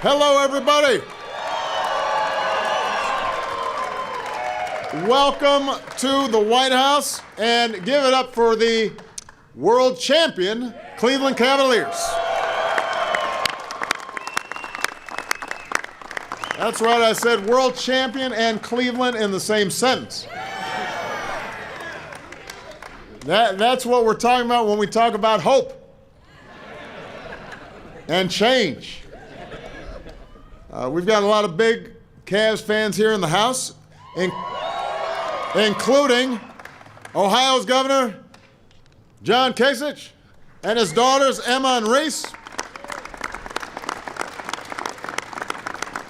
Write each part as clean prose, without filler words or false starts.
Hello, everybody. Welcome to the White House, and give it up for the world champion Cleveland Cavaliers. That's right, I said world champion and Cleveland in the same sentence. That's what we're talking about when we talk about hope and change. We've got a lot of big Cavs fans here in the house, including Ohio's Governor John Kasich and his daughters Emma and Reese.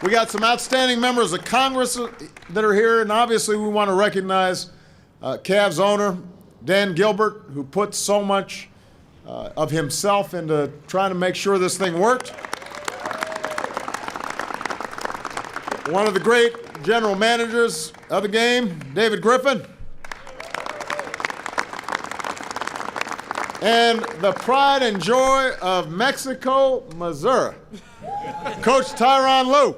We got some outstanding members of Congress that are here, and obviously we want to recognize Cavs owner Dan Gilbert, who put so much of himself into trying to make sure this thing worked. One of the great general managers of the game, David Griffin. And the pride and joy of Mexico, Missouri, Coach Tyronn Lue.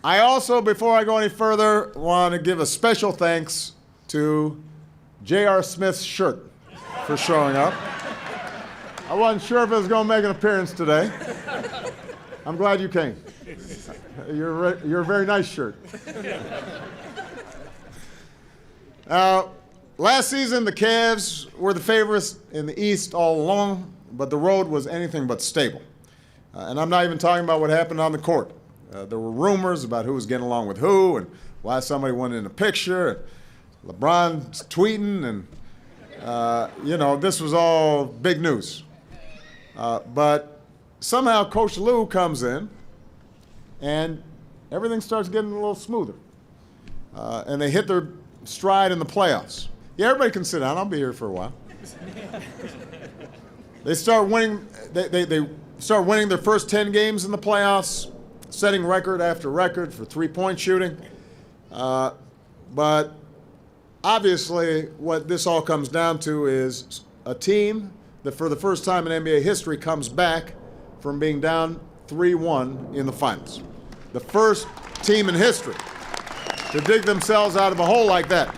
I also, before I go any further, want to give a special thanks to J.R. Smith's shirt for showing up. I wasn't sure if it was going to make an appearance today. I'm glad you came. You're a very nice shirt. Last season, the Cavs were the favorites in the East all along, but the road was anything but stable. And I'm not even talking about what happened on the court. There were rumors about who was getting along with who and why somebody wasn't in the picture. And LeBron's tweeting, and this was all big news. But somehow Coach Lue comes in, and everything starts getting a little smoother. And they hit their stride in the playoffs. Yeah, everybody can sit down. I'll be here for a while. They start winning. They start winning their first 10 games in the playoffs, setting record after record for three-point shooting. But obviously, what this all comes down to is a team that for the first time in NBA history comes back from being down 3-1 in the finals. The first team in history to dig themselves out of a hole like that.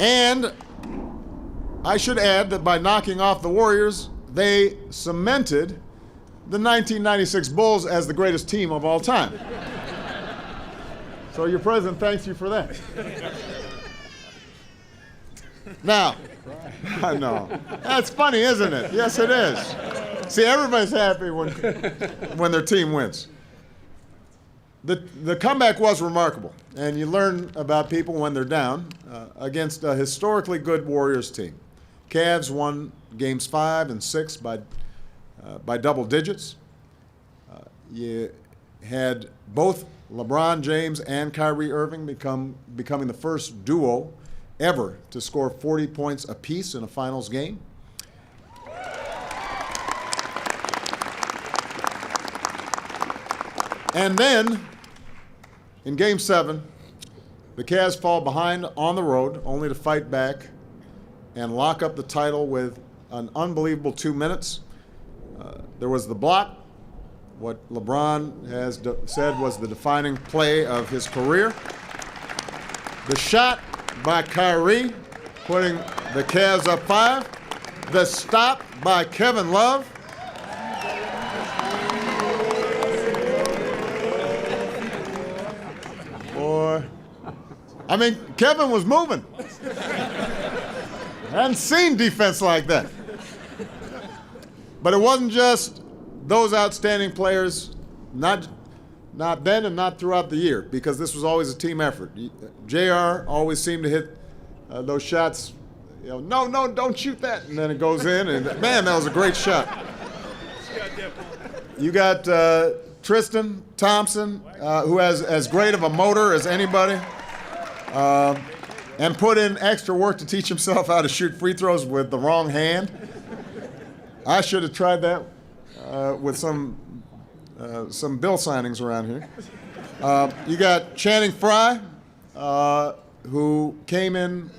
And I should add that by knocking off the Warriors, they cemented the 1996 Bulls as the greatest team of all time. So your president thanks you for that. Now, I know. That's funny, isn't it? Yes, it is. See, everybody's happy when their team wins. The comeback was remarkable, and you learn about people when they're down against a historically good Warriors team. Cavs won games 5 and 6 by double digits. You had both LeBron James and Kyrie Irving becoming the first duo ever to score 40 points apiece in a finals game. And then, in Game 7, the Cavs fall behind on the road, only to fight back and lock up the title with an unbelievable 2 minutes. There was the block, what LeBron has said was the defining play of his career. The shot by Kyrie, putting the Cavs up 5. The stop by Kevin Love. Boy, I mean, Kevin was moving. I hadn't seen defense like that. But it wasn't just those outstanding players, not then and not throughout the year, because this was always a team effort. JR always seemed to hit those shots, no, don't shoot that, and then it goes in, and man, that was a great shot. You got Tristan Thompson, who has as great of a motor as anybody, and put in extra work to teach himself how to shoot free throws with the wrong hand. I should have tried that with some bill signings around here. You got Channing Frye, who came in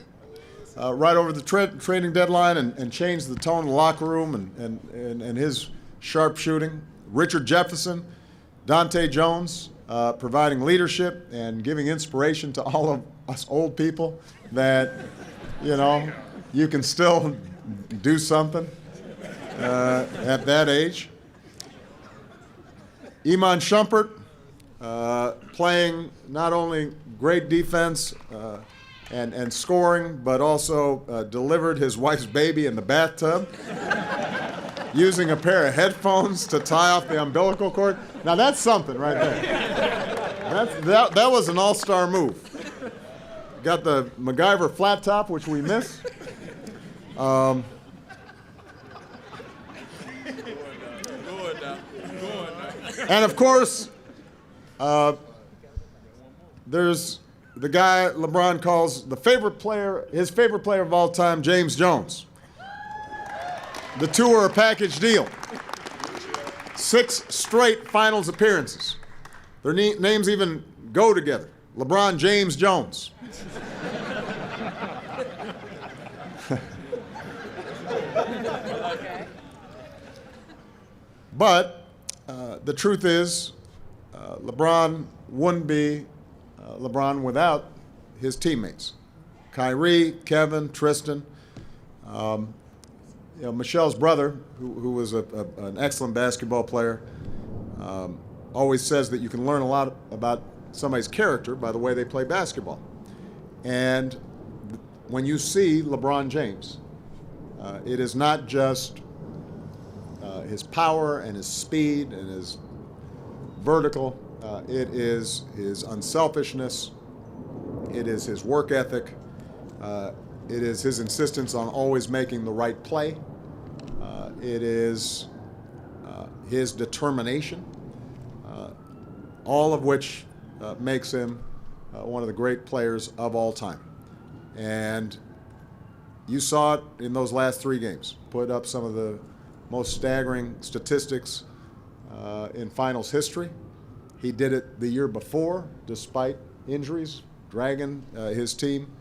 right over the trading deadline and changed the tone of the locker room and his sharp shooting. Richard Jefferson, Dante Jones, providing leadership and giving inspiration to all of us old people that, you can still do something at that age. Iman Shumpert, playing not only great defense and scoring, but also delivered his wife's baby in the bathtub, using a pair of headphones to tie off the umbilical cord. Now that's something right there. That was an all-star move. Got the MacGyver flat top, which we miss. And of course, there's the guy LeBron calls his favorite player of all time, James Jones. The two are a package deal. 6 straight finals appearances. Their names even go together. LeBron James Jones. But the truth is, LeBron wouldn't be LeBron without his teammates. Kyrie, Kevin, Tristan. Michelle's brother, who was an excellent basketball player, always says that you can learn a lot about somebody's character by the way they play basketball. And when you see LeBron James, it is not just his power and his speed and his vertical. It is his unselfishness. It is his work ethic. It is his insistence on always making the right play. It is his determination, all of which makes him one of the great players of all time. And you saw it in those last 3 games. Put up some of the most staggering statistics in finals history. He did it the year before, despite injuries, dragging his team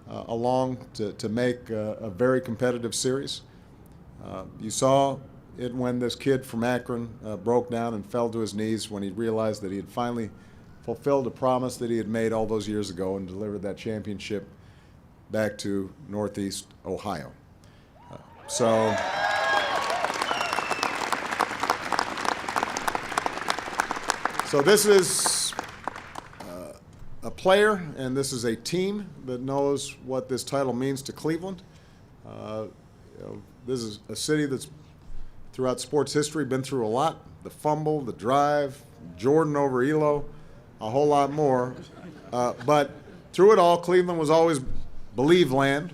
along to make a very competitive series. You saw it when this kid from Akron broke down and fell to his knees when he realized that he had finally fulfilled a promise that he had made all those years ago and delivered that championship back to Northeast Ohio. So this is a player, and this is a team that knows what this title means to Cleveland. This is a city that's, throughout sports history, been through a lot. The fumble, the drive, Jordan over Elo, a whole lot more. But through it all, Cleveland was always believe land,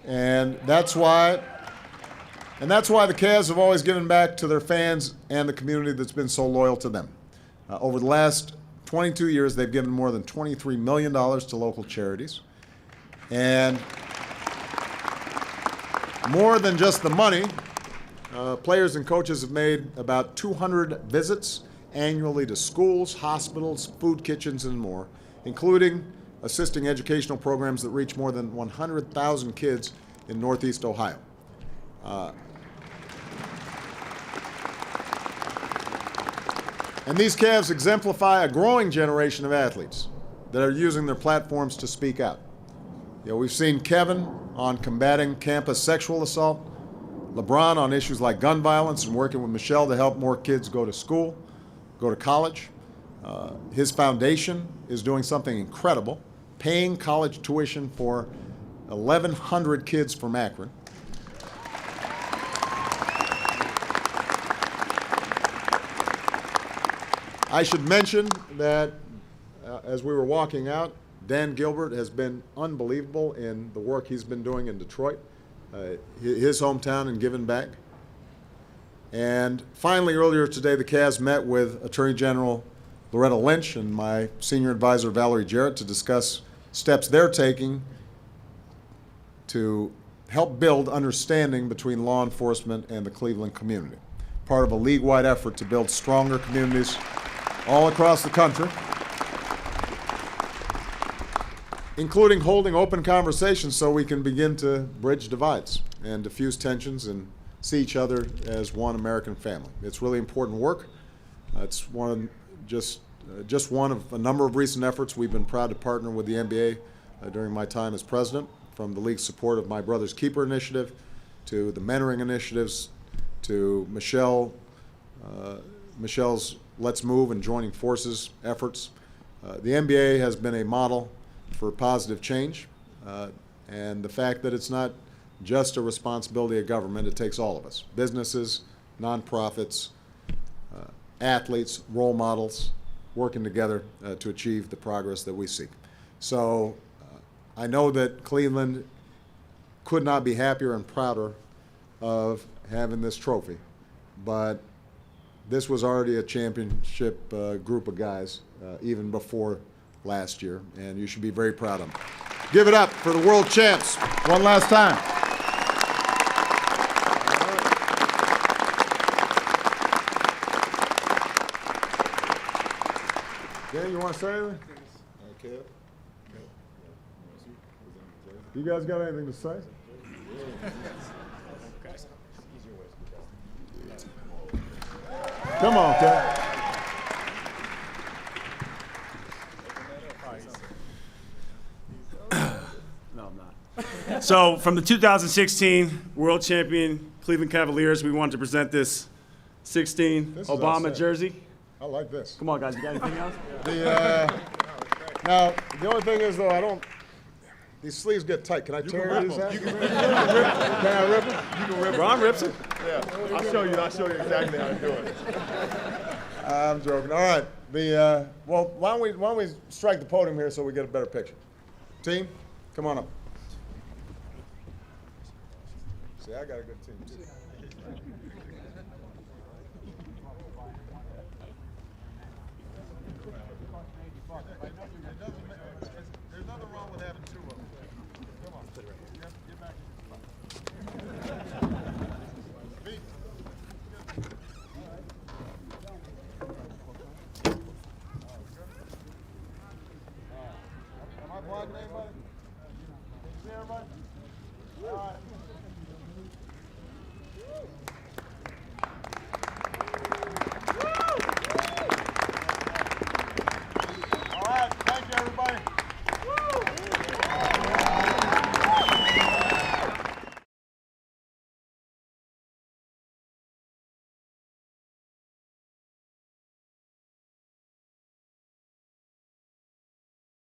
and that's why the Cavs have always given back to their fans and the community that's been so loyal to them. Over the last 22 years, they've given more than $23 million to local charities. And more than just the money, players and coaches have made about 200 visits annually to schools, hospitals, food kitchens, and more, including assisting educational programs that reach more than 100,000 kids in Northeast Ohio. And these Cavs exemplify a growing generation of athletes that are using their platforms to speak out. We've seen Kevin on combating campus sexual assault, LeBron on issues like gun violence and working with Michelle to help more kids go to school, go to college. His foundation is doing something incredible, paying college tuition for 1,100 kids from Akron. I should mention that as we were walking out, Dan Gilbert has been unbelievable in the work he's been doing in Detroit, his hometown, and giving back. And finally, earlier today, the Cavs met with Attorney General Loretta Lynch and my senior advisor, Valerie Jarrett, to discuss steps they're taking to help build understanding between law enforcement and the Cleveland community, part of a league-wide effort to build stronger communities all across the country. including holding open conversations so we can begin to bridge divides and diffuse tensions and see each other as one American family. It's really important work. It's just one of a number of recent efforts. We've been proud to partner with the NBA during my time as president, from the league's support of My Brother's Keeper initiative to the mentoring initiatives to Michelle's Let's Move and Joining Forces efforts. The NBA has been a model for positive change, and the fact that it's not just a responsibility of government, it takes all of us, businesses, nonprofits, athletes, role models, working together to achieve the progress that we seek. So I know that Cleveland could not be happier and prouder of having this trophy, but this was already a championship group of guys even before last year, and you should be very proud of them. Give it up for the world champs one last time. Dan, you want to say anything? Okay. You guys got anything to say? Come on, Kev. No, I'm not. So, from the 2016 World Champion Cleveland Cavaliers, we wanted to present this 16 This is Obama outside. jersey. I like this. Come on, guys. You got anything else? Now, the only thing is, though, these sleeves get tight. Can I tear these out? Can I rip them? You can rip Ron rips it. Yeah, I'll show you exactly how to do it. I'm joking. All right. Well, why don't we strike the podium here so we get a better picture? Team, come on up. See, I got a good team, too. There's nothing wrong with having two of them. Come on. Get back in your spot. Feet. Am I blocking anybody? Can you see everybody? All right.